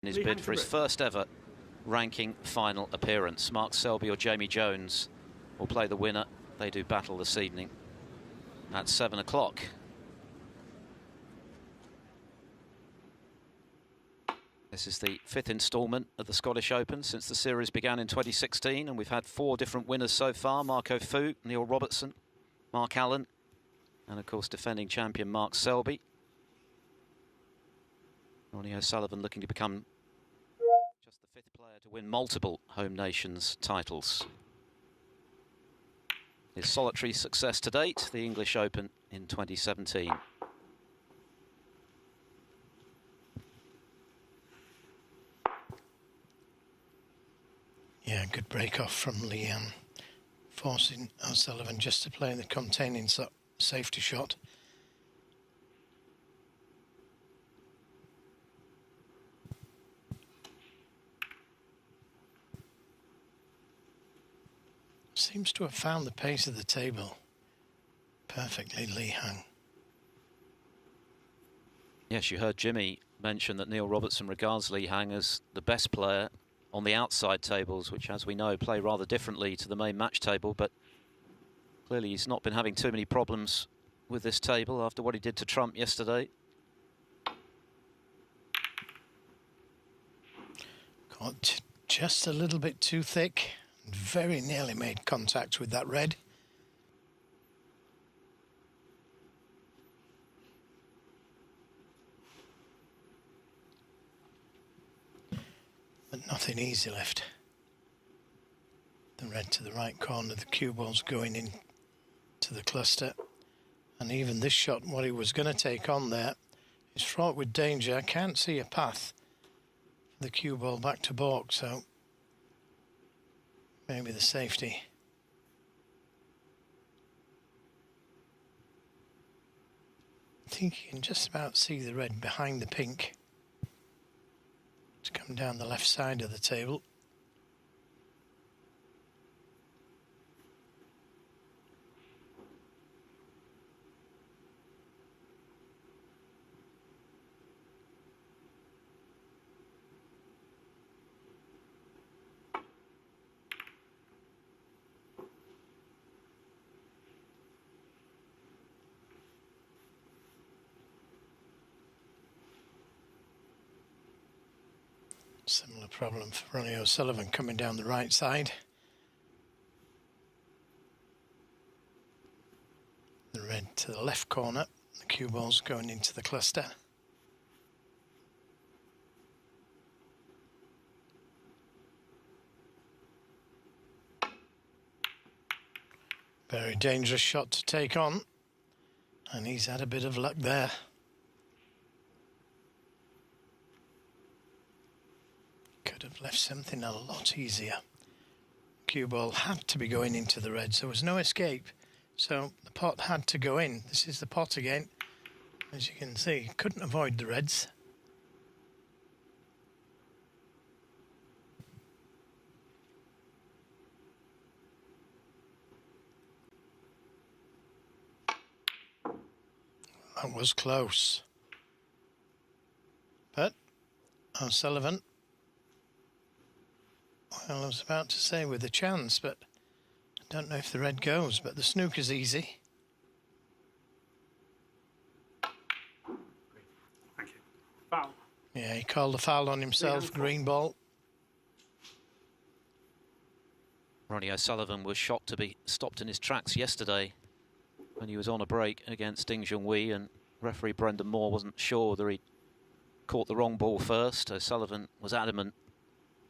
in his bid for his first ever ranking final appearance. Mark Selby or Jamie Jones will play the winner. They do battle this evening at 7 o'clock. This is the 5th instalment of the Scottish Open since the series began in 2016, and we've had 4 different winners so far: Marco Fu, Neil Robertson, Mark Allen, and of course defending champion Mark Selby. Ronnie O'Sullivan looking to become just the 5th player to win multiple home nations titles. His solitary success to date, the English Open in 2017. Yeah, good break off from Leanne, forcing O'Sullivan just to play the containing safety shot. Seems to have found the pace of the table perfectly, Lee Hang. Yes, you heard Jimmy mention that Neil Robertson regards Lee Hang as the best player on the outside tables, which, as we know, play rather differently to the main match table, but clearly he's not been having too many problems with this table after what he did to Trump yesterday. Got just a little bit too thick. Very nearly made contact with that red. But nothing easy left. The red to the right corner, the cue ball's going in to the cluster. And even this shot, what he was going to take on there, is fraught with danger. I can't see a path for the cue ball back to baulk, so maybe the safety. I think you can just about see the red behind the pink to come down the left side of the table. Similar problem for Ronnie O'Sullivan coming down the right side. The red to the left corner, the cue ball's going into the cluster. Very dangerous shot to take on, and he's had a bit of luck there. Could have left something a lot easier. Cue ball had to be going into the red, so there was no escape. So the pot had to go in. This is the pot again. As you can see, couldn't avoid the reds. That was close. But O'Sullivan, well, I was about to say with a chance, but I don't know if the red goes, but the snooker's easy. Thank you. Foul. Yeah, he called a foul on himself, green ball. Ronnie O'Sullivan was shocked to be stopped in his tracks yesterday when he was on a break against Ding Junhui, and referee Brendan Moore wasn't sure whether he caught the wrong ball first. O'Sullivan was adamant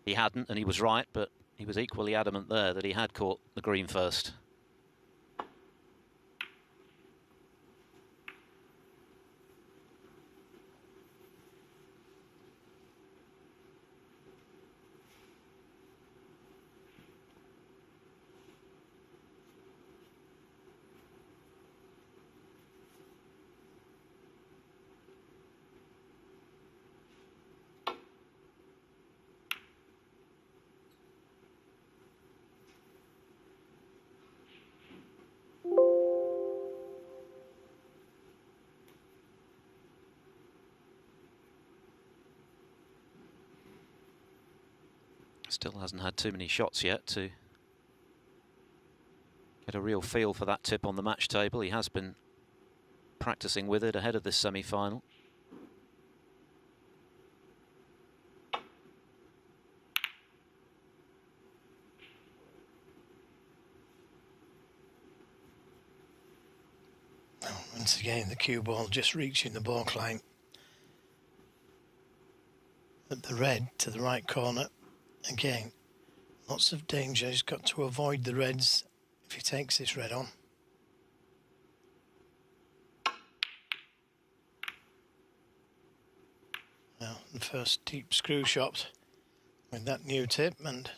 he hadn't, and he was right, but he was equally adamant there that he had caught the green first. Still hasn't had too many shots yet to get a real feel for that tip on the match table. He has been practicing with it ahead of this semi-final. Once again, the cue ball just reaching the balk line at the red to the right corner. Again, lots of danger. He's got to avoid the reds if he takes this red on. Now, the first deep screw shot with that new tip, and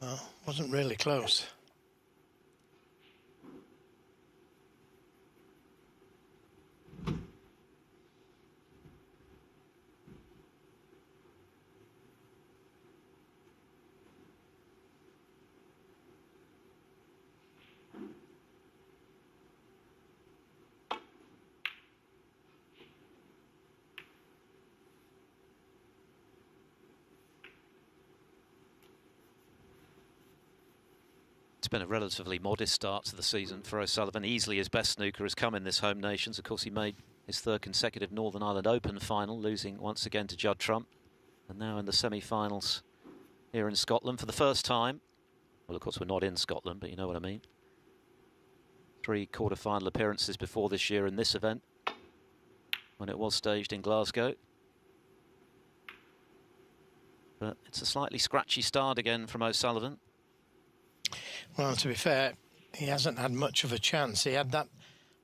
well, wasn't really close. It's been a relatively modest start to the season for O'Sullivan. Easily his best snooker has come in this home nations. Of course, he made his third consecutive Northern Ireland Open final, losing once again to Judd Trump. And now in the semi-finals here in Scotland for the first time. Well, of course, we're not in Scotland, but you know what I mean. 3 quarter-final appearances before this year in this event, when it was staged in Glasgow. But it's a slightly scratchy start again from O'Sullivan. Well, to be fair, he hasn't had much of a chance. He had that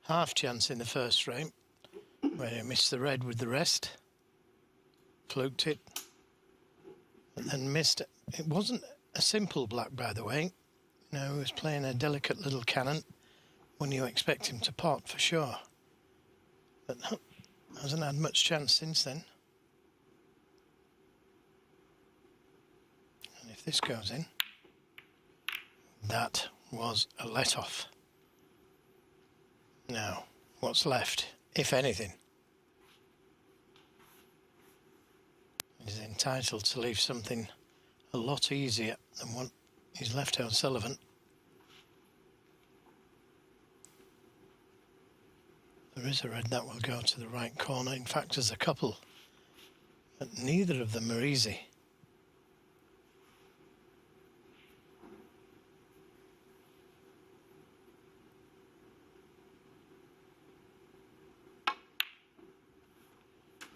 half chance in the first frame where he missed the red with the rest, fluked it, and then missed it. It wasn't a simple black, by the way. You know, he was playing a delicate little cannon when you expect him to pot for sure. But hasn't had much chance since then. And if this goes in, that was a let-off. Now, what's left, if anything? He's entitled to leave something a lot easier than what he's left O'Sullivan. There is a red that will go to the right corner. In fact, there's a couple, but neither of them are easy.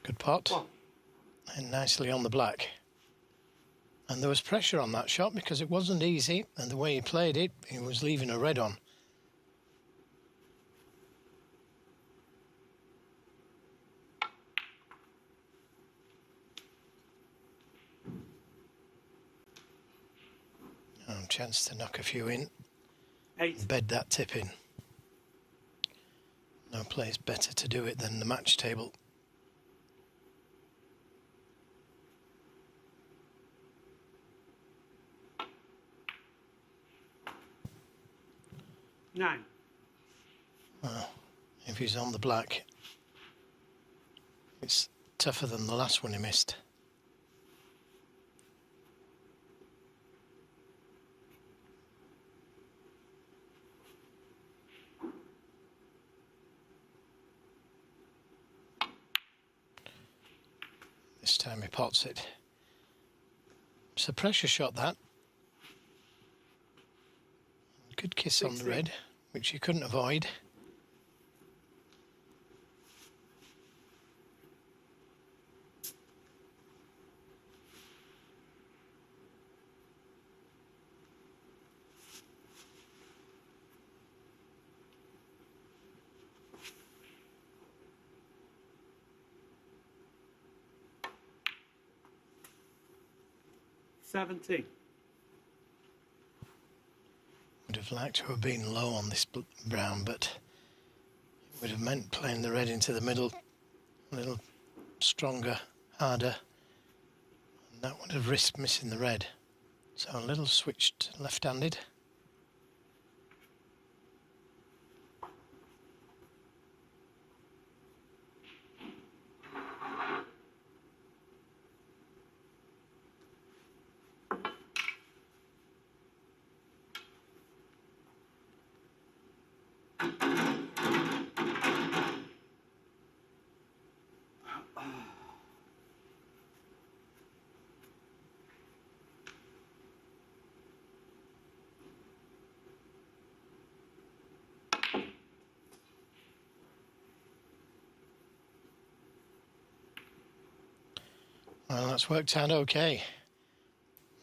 Good pot, and nicely on the black. And there was pressure on that shot because it wasn't easy, and the way he played it, he was leaving a red on. Chance to knock a few in, 8. bed that tip in. No place better to do it than the match table. 9. Well, if he's on the black, it's tougher than the last one he missed. This time he pots it. It's a pressure shot, that. Good kiss on the red, which he couldn't avoid. $17. Would have liked to have been low on this brown, but it would have meant playing the red into the middle a little stronger, harder, and that would have risked missing the red. So a little switched left-handed. Well, that's worked out okay.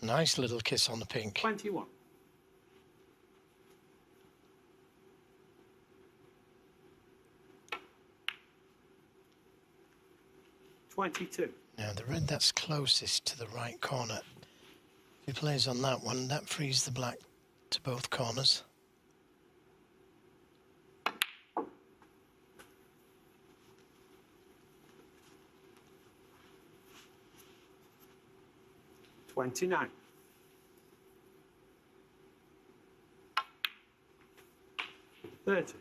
Nice little kiss on the pink. 21. 22. Now, the red that's closest to the right corner, if he plays on that one, that frees the black to both corners. $29. 30.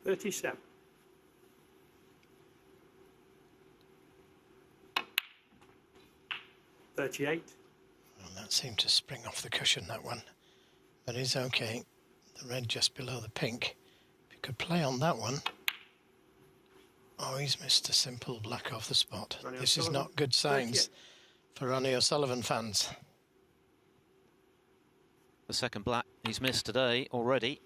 37. 38. Well, that seemed to spring off the cushion, that one. But it's okay. The red just below the pink. If you could play on that one. Oh, he's missed a simple black off the spot. Ronnie This is O'Sullivan, not good signs 38. for Ronnie O'Sullivan fans. The second black he's missed today already.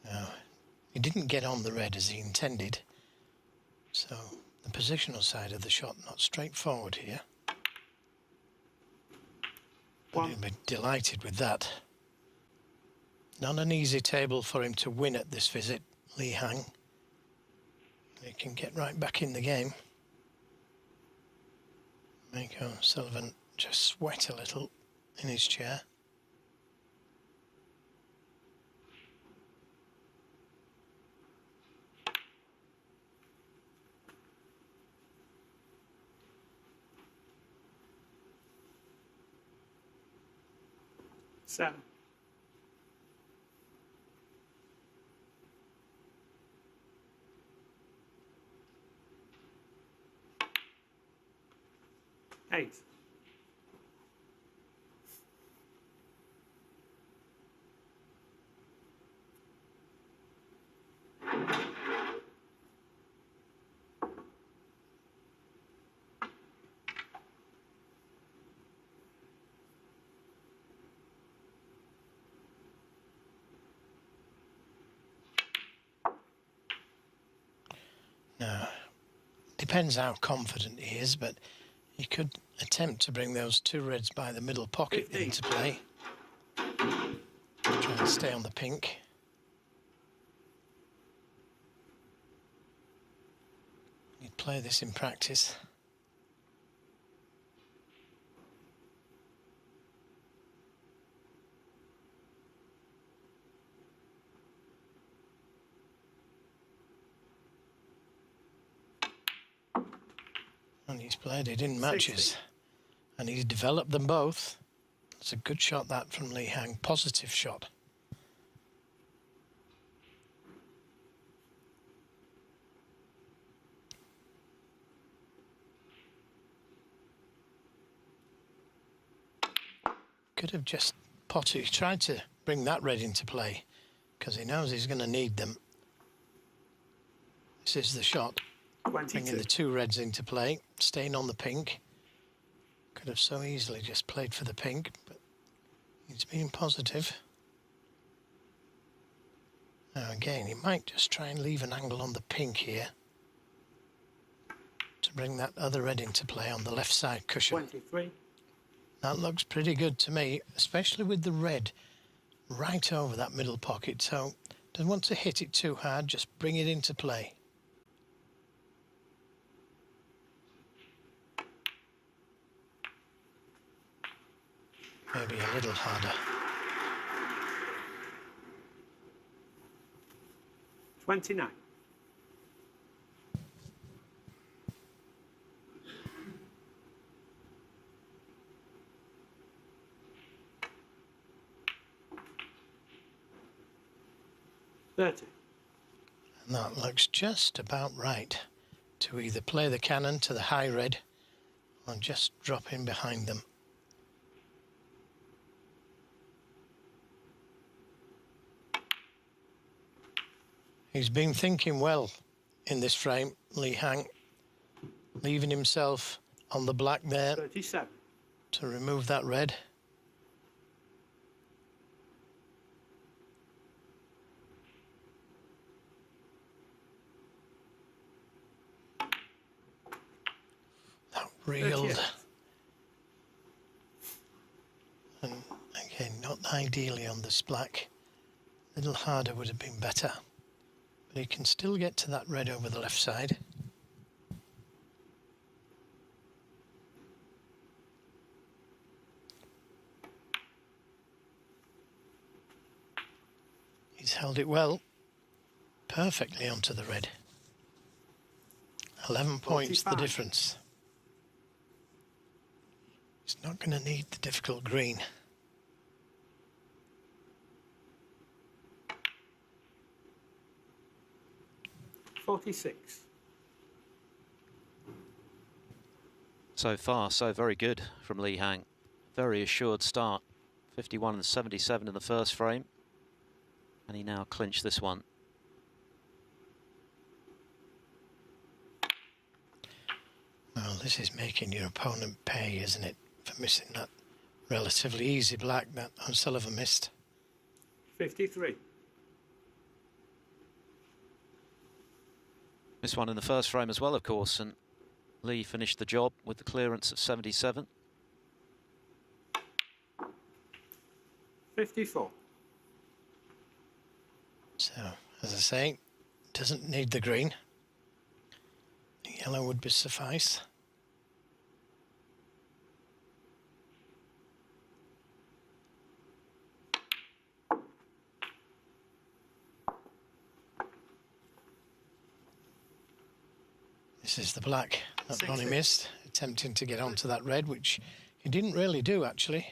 No, he didn't get on the red as he intended. So the positional side of the shot not straightforward here. But he'll be delighted with that. Not an easy table for him to win at this visit, Lee Hang. He can get right back in the game. Make O'Sullivan just sweat a little in his chair. Seven. 8. Now, depends how confident he is, but he could attempt to bring those two reds by the middle pocket 15. into play. Try and stay on the pink. He'd play this in practice. And he's played it in matches. 60. And he's developed them both. It's a good shot, that, from Lee Hang. Positive shot. Could have just potted. He tried to bring that red into play because he knows he's going to need them. This is the shot. 22. Bringing the two reds into play, staying on the pink. Could have so easily just played for the pink, but he's being positive. Now again, he might just try and leave an angle on the pink here to bring that other red into play on the left side cushion. 23. That looks pretty good to me, especially with the red right over that middle pocket. So don't want to hit it too hard, just bring it into play. Maybe a little harder. 29. 30. And that looks just about right to either play the cannon to the high red and just drop in behind them. He's been thinking well in this frame, Lee Hang, leaving himself on the black there 37. to remove that red. That reeled. 38. And again, not ideally on this black. A little harder would have been better. But he can still get to that red over the left side. He's held it well, perfectly onto the red. 11 points the 45. difference. He's not going to need the difficult green. $46. So far, so very good from Lee Hang. Very assured start. 51 and 77 in the first frame. And he now clinched this one. Well, this is making your opponent pay, isn't it, for missing that relatively easy black that O'Sullivan missed. 53. This one in the first frame as well, of course, and Lee finished the job with the clearance of 77. 54. So, as I say, doesn't need the green. The yellow would be suffice. This is the black that Ronnie missed, attempting to get onto that red, which he didn't really do, actually.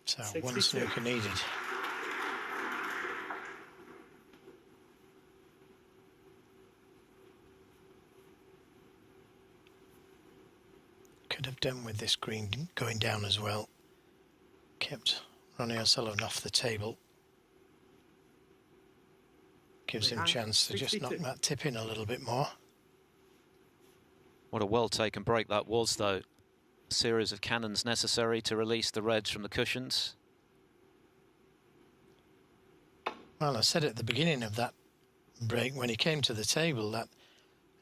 So, one 62. snooker needed. Could have done with this green going down as well. Kept Ronnie O'Sullivan off the table. Gives him a chance to just knock that tip in a little bit more. What a well-taken break that was, though. A series of cannons necessary to release the reds from the cushions. Well, I said at the beginning of that break when he came to the table that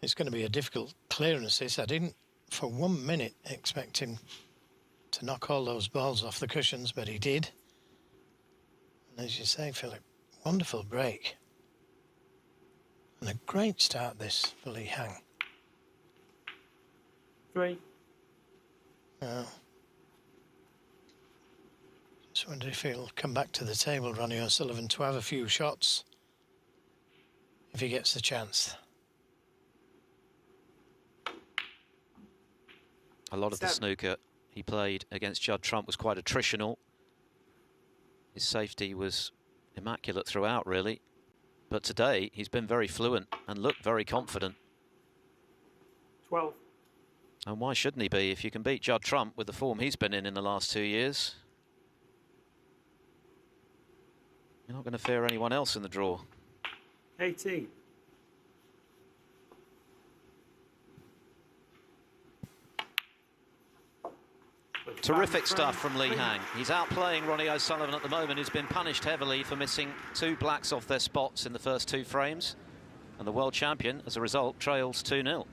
it's going to be a difficult clearance. I didn't for 1 minute expect him to knock all those balls off the cushions, but he did. And as you say, Philip, wonderful break. And a great start this for Lee Hang. 3. Just wonder if he'll come back to the table, Ronnie O'Sullivan, to have a few shots if he gets the chance. A lot of the snooker he played against Judd Trump was quite attritional. His safety was immaculate throughout, really. But today, he's been very fluent and looked very confident. 12. And why shouldn't he be if you can beat Judd Trump with the form he's been in the last 2 years? You're not going to fear anyone else in the draw. 18. Terrific stuff from Lee Hang. He's outplaying Ronnie O'Sullivan at the moment, who's been punished heavily for missing 2 blacks off their spots in the first 2 frames. And the world champion, as a result, trails 2-0.